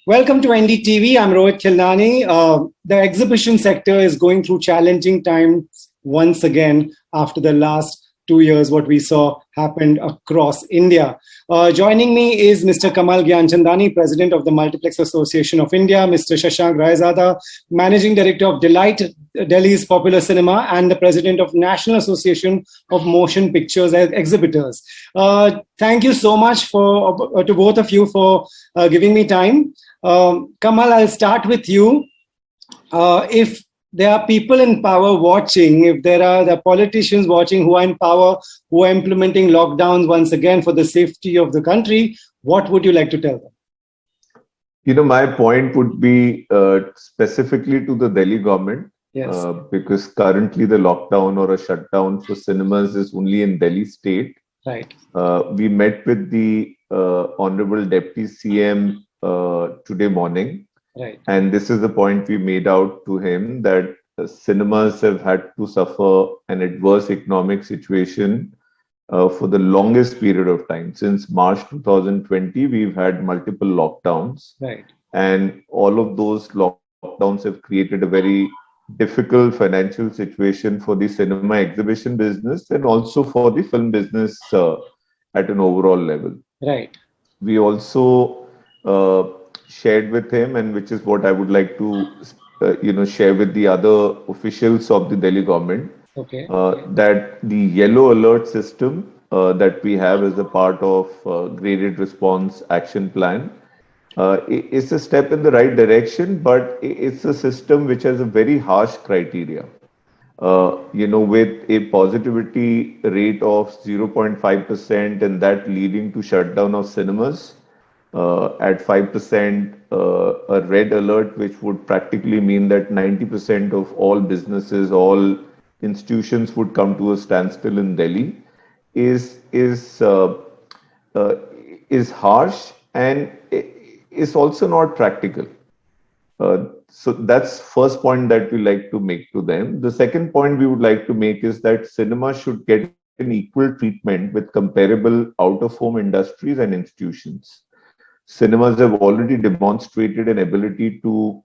Welcome to NDTV. I'm Rohit, Khilnani. The exhibition sector is going through challenging times once again after the last 2 years, what we saw happened across India. Joining me is Mr. Kamal Gianchandani, President of the Multiplex Association of India, Mr. Shashank Raizada, Managing Director of Delite, Delhi's popular cinema, and the President of National Association of Motion Pictures Exhibitors. Thank you so much to both of you for giving me time. Kamal, I'll start with you. If there are people in power watching, if there are the politicians watching who are in power, who are implementing lockdowns once again for the safety of the country, what would you like to tell them? My point would be specifically to the Delhi government, yes. Because currently the lockdown or a shutdown for cinemas is only in Delhi state. Right. We met with the Honorable Deputy CM today morning. Right. And this is the point we made out to him, that cinemas have had to suffer an adverse economic situation for the longest period of time. Since March 2020, we've had multiple lockdowns. Right. And all of those lockdowns have created a very difficult financial situation for the cinema exhibition business and also for the film business at an overall level. Right. We also shared with him, and which is what I would like to share with the other officials of the Delhi government, okay. That the yellow alert system that we have as a part of graded response action plan is a step in the right direction, but it's a system which has a very harsh criteria. With a positivity rate of 0.5% and that leading to shutdown of cinemas. At 5%, a red alert, which would practically mean that 90% of all businesses, all institutions would come to a standstill in Delhi, is harsh and is also not practical. So that's first point that we like to make to them. The second point we would like to make is that cinema should get an equal treatment with comparable out-of-home industries and institutions. Cinemas have already demonstrated an ability to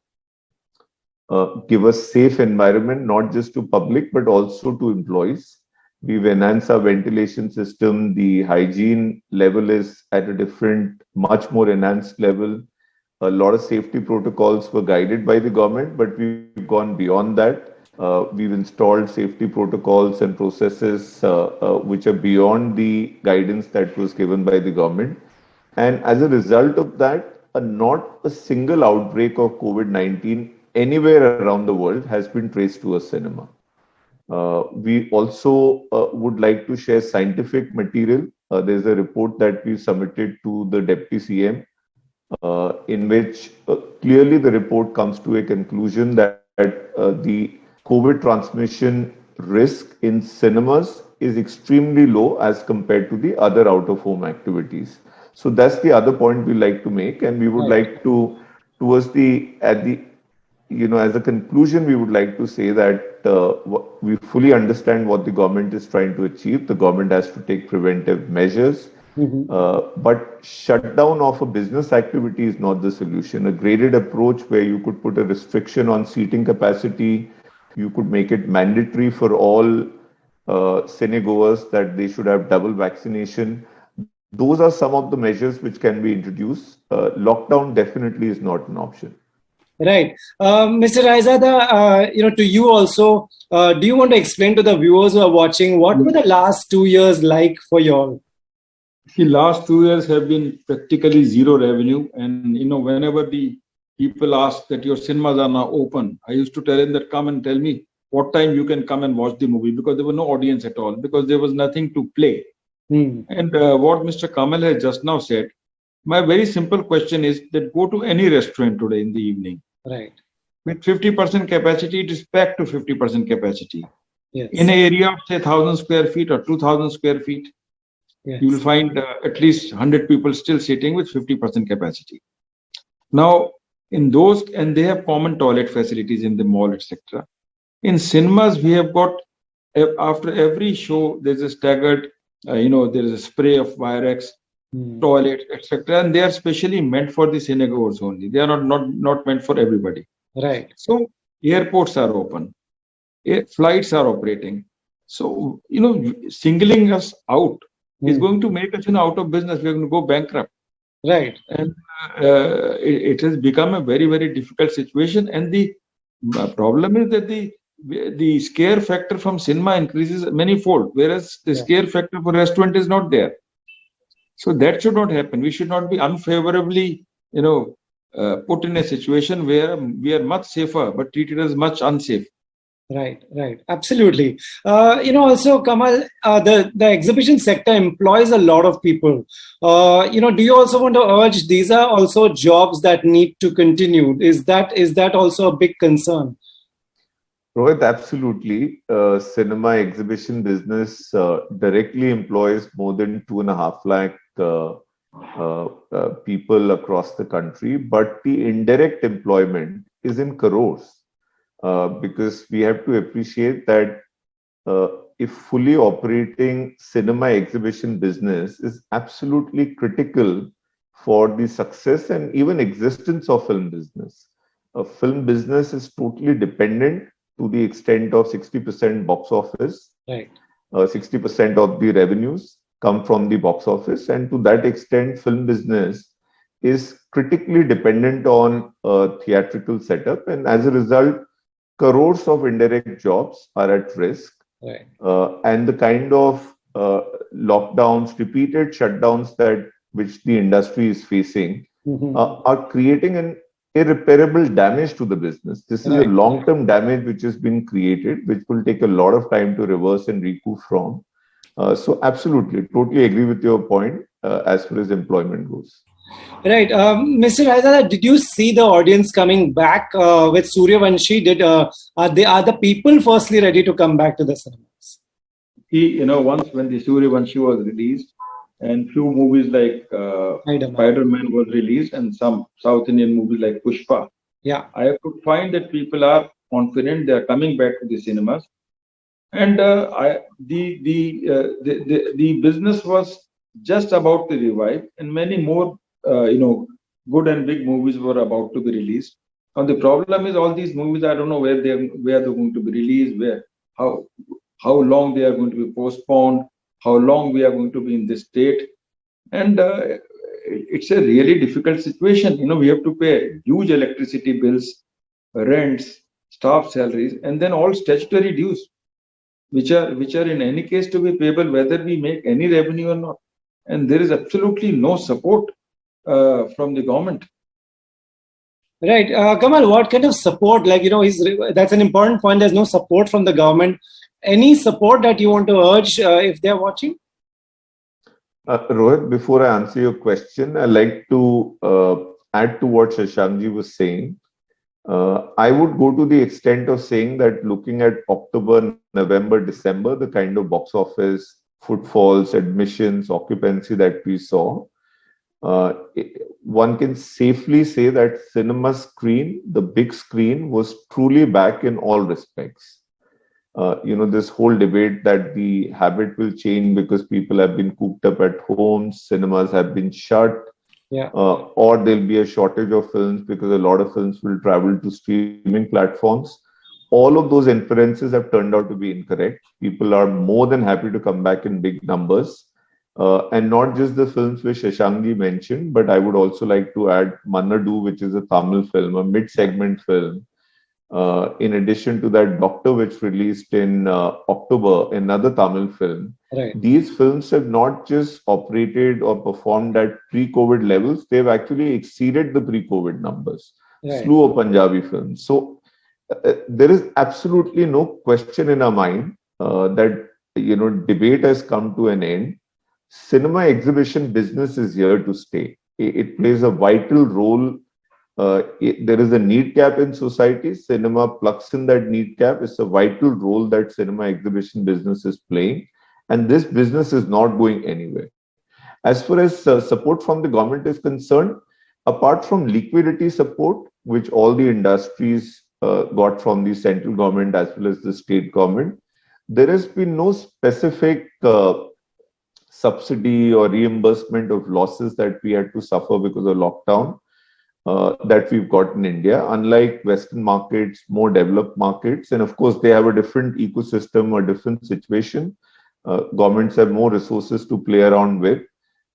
give a safe environment, not just to public, but also to employees. We've enhanced our ventilation system. The hygiene level is at a different, much more enhanced level. A lot of safety protocols were guided by the government, but we've gone beyond that. We've installed safety protocols and processes which are beyond the guidance that was given by the government. And as a result of that, not a single outbreak of COVID-19 anywhere around the world has been traced to a cinema. We also would like to share scientific material. There's a report that we submitted to the Deputy CM, in which clearly the report comes to a conclusion that the COVID transmission risk in cinemas is extremely low as compared to the other out-of-home activities. So that's the other point we like to make, and we would like to, as a conclusion, we would like to say that we fully understand what the government is trying to achieve. The government has to take preventive measures, but shutdown of a business activity is not the solution. A graded approach where you could put a restriction on seating capacity, you could make it mandatory for all cinegoers that they should have double vaccination. Those are some of the measures which can be introduced. Lockdown definitely is not an option. Right. Mr. Raizada, to you also, do you want to explain to the viewers who are watching, what were the last 2 years like for you all? The last 2 years have been practically zero revenue. And, whenever the people ask that your cinemas are now open, I used to tell them that come and tell me what time you can come and watch the movie, because there was no audience at all, because there was nothing to play. And what Mr. Kamal has just now said, my very simple question is that go to any restaurant today in the evening. Right. With 50% capacity, it is packed to 50% capacity. Yes. In an area of say 1,000 square feet or 2,000 square feet, yes, you will find at least 100 people still sitting with 50% capacity. Now, in those, and they have common toilet facilities in the mall, etc. In cinemas, we have got, after every show, there's a staggered, there is a spray of Virex toilets, etc. And they are specially meant for the cinegoers only. They are not meant for everybody. Right. So airports are open, flights are operating. So, singling us out is going to make us out of business. We're going to go bankrupt. Right. And it has become a very, very difficult situation. And the problem is that the scare factor from cinema increases manyfold, whereas the scare factor for restaurant is not there. So that should not happen. We should not be unfavorably, put in a situation where we are much safer but treated as much unsafe. Right. Absolutely. Also, Kamal, the exhibition sector employs a lot of people. Do you also want to urge these are also jobs that need to continue? Is that also a big concern? Rohit, absolutely. Cinema exhibition business directly employs more than 2.5 lakh people across the country, but the indirect employment is in crores. Because we have to appreciate that if fully operating cinema exhibition business is absolutely critical for the success and even existence of film business. A film business is totally dependent to the extent of 60% box office. Right. 60% of the revenues come from the box office, and to that extent, film business is critically dependent on a theatrical setup, and as a result, crores of indirect jobs are at risk. Right. And the kind of lockdowns, repeated shutdowns which the industry is facing are creating an irreparable damage to the business. This is a long-term damage which has been created, which will take a lot of time to reverse and recoup from. So absolutely, totally agree with your point as far as employment goes. Right. Mr. Raizada, did you see the audience coming back with Suryavanshi? Are the people firstly ready to come back to the cinemas? Once when the Suryavanshi was released and few movies like Spider-Man was released and some South Indian movies like Pushpa, I could find that people are confident, they are coming back to the cinemas. And the business was just about to revive, and many more good and big movies were about to be released. And the problem is all these movies, I don't know where they're going to be released, how long they are going to be postponed, how long we are going to be in this state. And it's a really difficult situation. We have to pay huge electricity bills, rents, staff salaries, and then all statutory dues, which are in any case to be payable whether we make any revenue or not. And there is absolutely no support from the government. Right. Kamal, what kind of support, that's an important point. There's no support from the government. Any support that you want to urge if they're watching? Rohit, before I answer your question, I'd like to add to what Shashankji was saying. I would go to the extent of saying that looking at October, November, December, the kind of box office, footfalls, admissions, occupancy that we saw, one can safely say that cinema screen, the big screen, was truly back in all respects. This whole debate that the habit will change because people have been cooped up at home, cinemas have been shut, or there'll be a shortage of films because a lot of films will travel to streaming platforms. All of those inferences have turned out to be incorrect. People are more than happy to come back in big numbers. And not just the films which Shashankji mentioned, but I would also like to add Mannadu, which is a Tamil film, a mid-segment film. In addition to that, Doctor, which released in October, another Tamil film. Right. These films have not just operated or performed at pre-COVID levels, they've actually exceeded the pre-COVID numbers. Right. Slew of Punjabi films. So there is absolutely no question in our mind that debate has come to an end. Cinema exhibition business is here to stay. It plays a vital role. There is a need gap in society. Cinema plugs in that need gap. It's a vital role that cinema exhibition business is playing. And this business is not going anywhere. As far as support from the government is concerned, apart from liquidity support, which all the industries got from the central government as well as the state government, there has been no specific subsidy or reimbursement of losses that we had to suffer because of lockdown that we've got in India, unlike Western markets, more developed markets. And of course, they have a different ecosystem, a different situation. Governments have more resources to play around with.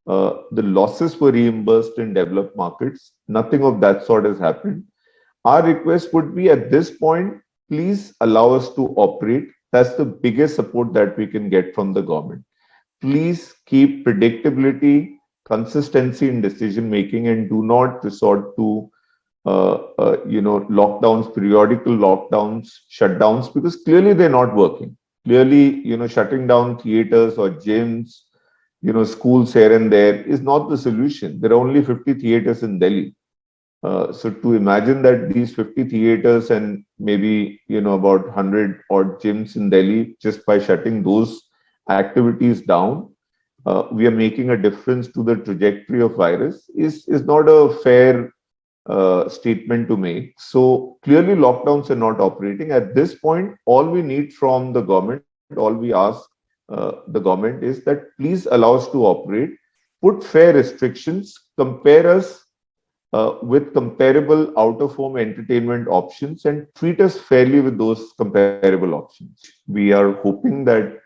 The losses were reimbursed in developed markets. Nothing of that sort has happened. Our request would be at this point, please allow us to operate. That's the biggest support that we can get from the government. Please keep predictability, consistency in decision making, and do not resort to lockdowns, periodical lockdowns, shutdowns, because clearly they're not working. Clearly, shutting down theaters or gyms, schools here and there is not the solution. There are only 50 theaters in Delhi. So to imagine that these 50 theaters and maybe, about 100 odd gyms in Delhi, just by shutting those activities down, we are making a difference to the trajectory of virus is not a fair statement to make. So clearly lockdowns are not operating. At this point, all we need from the government, all we ask the government is that please allow us to operate, put fair restrictions, compare us with comparable out-of-home entertainment options, and treat us fairly with those comparable options. We are hoping that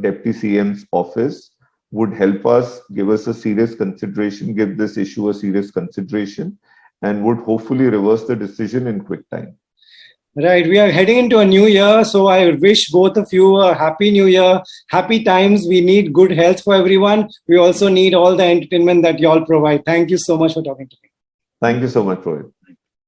Deputy CM's office would help us, give us a serious consideration, give this issue a serious consideration, and would hopefully reverse the decision in quick time. Right. We are heading into a new year. So I wish both of you a happy new year, happy times. We need good health for everyone. We also need all the entertainment that you all provide. Thank you so much for talking to me. Thank you so much, Rohit.